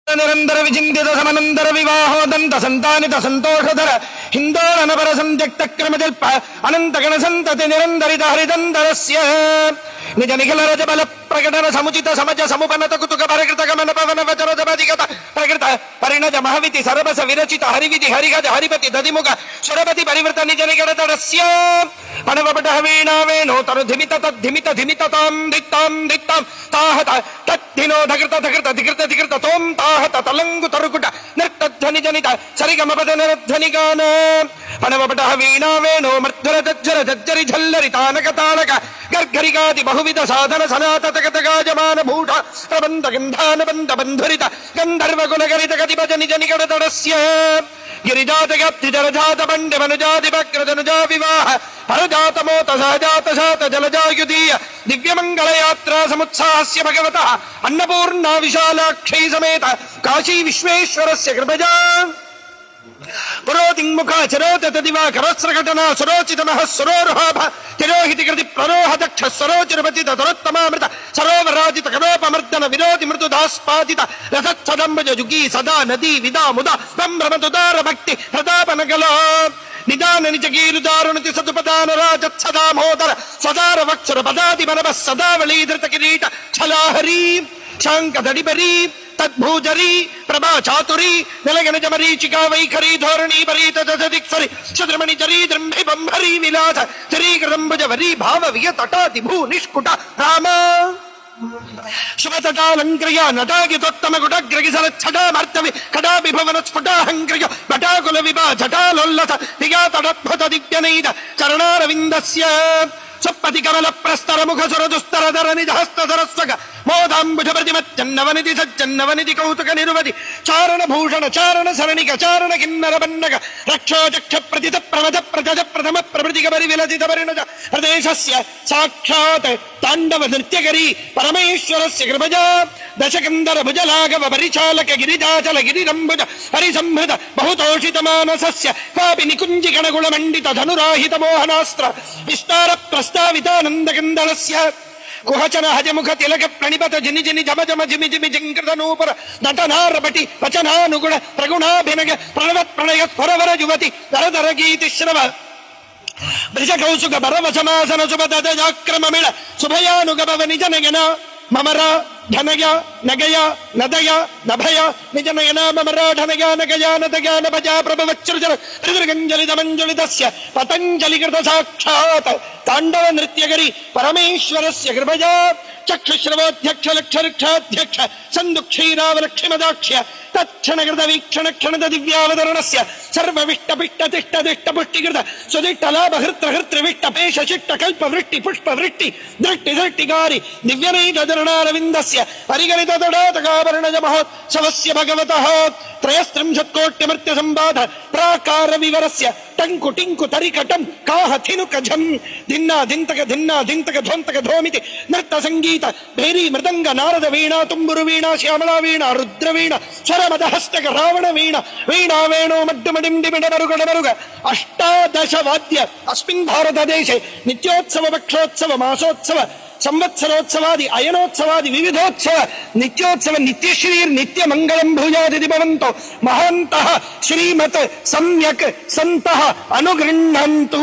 నిరంతర విచింతిత సమనంతర వివాహోదంత సంతానిత సంతోషధర హిందోళనపర సంత్యక్త క్రమజల్ప అనంతగణ సంతతి నిరంతరిత హరిదంతరస్య నిజ నిఖిల రజబల ప్రకటన సముచిత సమజ సముపనత కుతుక పరకృత గమన పవన వచన జపదిగత ప్రకృత పరిణజ మహవితి సరబస విరచిత హరివిధి హరిగజ హరిపతి దధిముఖ సురపతి పరివృత నిజ నిగడతరస్య పణవపట వీణా వేణో తను ధిమిత తద్ధిమిత ధిమిత తాం దిత్తాం దిత్తాం తాహత తద్ధినో ధకృత ధకృత ధికృత ధికృత తోం తాహత తలంగు తరుకుట నిర్తధ్వని జనిత సరిగమపద నిరధ్వని గాన పణవపట వీణా వేణో మర్ధుర జజ్జర జజ్జరి ఝల్లరి తానక తాళక గర్గరిగాది బహువిధ సాధన సనాతతగతగాజమాన భూఢ ప్రబంధ గంధాన బంధ బంధురిత గంధర్వ గుణగరిత గతిభజ నిజ నిగడతడస్య గిరిజాత గప్తి జలజాత బండి మనుజాదిపగ్రజనుజా వివాహ పరజాతమోత సహజాత శాత జలజాయుధీయ దివ్యమంగళయాత్రా సముత్సాహస్య భగవత అన్నపూర్ణా విశాలాక్షై సమేత కాశీ విశ్వేశ్వరస్య కృపజా పురోతిముఖా చరోతదివాకరస్రఘటనా సురోచితమః సురోరుహాభ తిరోహితి కృతి ప్రరోహ దక్ష సరోచిరపతిత దురోత్తమామృత సరోవరాజిత కరోపమర్దన విరోధి మృదుదాస్పాదిత రథచ్చదంబజ జుగీ సదా నదీ విదా ముద బ్రహ్మతుదార భక్తి ప్రతాపనగలో నిదాన నిజగీరుదారుణతి సదుపదాన రాజత్సదామోదర సదార వక్షర పదాది మనవ సదావళీధృత కిరీట ఛలాహరీ శాంకదడిబరీ తద్భూజరీ ప్రభా చాతురీ నిలగన జమరీచికా వైఖరీ ధోరణీ భరీత దిక్సరి చంద్రమణి జరీ ద్రంభి బంభరీ విలాస చరీకృతంబుజ వరీ భావ వియతటాది భూ నిష్కుట రామ శుభతటాలంక్రియ నటాగితోత్తమ గుడగ్రగిసరచ్చటామర్తవి కటాభిభవన స్ఫుటాహంక్రియ బటాకుల విభా జటాలోల్లస దిగాతడద్భుత దివ్యనైద చరణారవిందస్య సప్పతి కమల ప్రస్తర ముఖ సురదుస్తర ధర నిజ హస్త సరస్వగ మోదాంబుజ ప్రతిమచ్చన్నవనిధి సజ్జన్నవనిధి కౌతుక నిరువది చారణ భూషణ చారణ సరణిక చారణ కిన్నర బన్నగ రక్షోచక్ష ప్రతిత ప్రమద ప్రజ ప్రథమ ప్రభృతిక పరి విలసిత పరిణజ ప్రదేశస్య సాక్షాత్ తాండవ నృత్యకరీ పరమేశ్వరస్య కృపజా దశకందర భుజలాఘవ పరిచాలక గిరిజాచల గిరిరంబుజ హరిసంహృత బహుతోషిత మానసస్య కాపి నికుంజి గణగుణ మండిత ధనురాహిత మోహనాస్త్ర విస్తార ప్రస్తావితానందకందలస్య కుహచన హజముఖ తిలక ప్రణిపత జిని జిని జమ జమ జిమి జిమి జింకృత నూపర నటనారపటి వచనానుగుణ ప్రగుణాభినగ ప్రణవత్ ప్రణయ స్వరవర యువతి దరదర గీతి శ్రవ బ్రజ కౌసుక బరవసమాసన శుభదజాక్రమమిళ శుభయానుగభవ నిజ నగన మమర ధనయ నగయ నదయ నభయ నిజ నయన మమర ధనయ నగయ నదయ నభజ ప్రభవచ్చృజర త్రిదుర్గంజలిత మంజుళితస్య పతంజలి కృత సాక్షాత్ తాండవ నృత్యకరి పరమేశ్వరస్య కృపజా చక్షుశ్రవోధ్యక్ష లక్షరిక్షాధ్యక్ష సందుక్షీరావలక్షిమదాక్ష్య తక్షణకృత వీక్షణ క్షణద దివ్యావతరణస్య సర్వవిష్ట పిష్ట తిష్ట దిష్ట పుష్టికృత సుదిష్ట లాభ హృత్ర హృత్రవిష్ట పేష శిష్ట కల్ప వృష్టి పుష్ప వృష్టి దృష్టి దృష్టికారి దివ్యనైకరణారవిందస్య పరిగణిత తడాతకాభరణజ మహోత్సవస్య భగవతః త్రయస్త్రింశత్కోట్యమర్త్య సంబాధ ప్రాకార వివరస్య టంకు టింకు తరికటం కాహ థినుక ఝం ధిన్నా ధింతక ధిన్నా ధింతక ధోంతక ధోమితి నృత్త సంగీత భైరీ మృదంగ నారద వీణా తుంబురు వీణా శ్యామళా వీణా రుద్ర వీణ స్వరమద హస్తక రావణ వీణ వీణా వేణో మడ్డుమడిండిమిడ మరుగడ మరుగ అష్టాదశ వాద్య అస్మిన్ భారతదేశే నిత్యోత్సవ పక్షోత్సవ మాసోత్సవ సంవత్సరోత్సవాది అయనోత్సవాది వివిధోత్సవ నిత్యోత్సవ నిత్యశ్రీర్ నిత్య మంగళం భూయాది భవంతో మహాంతః శ్రీమత్ సమ్యక్ సంతః అనుగృహ్ణంతు.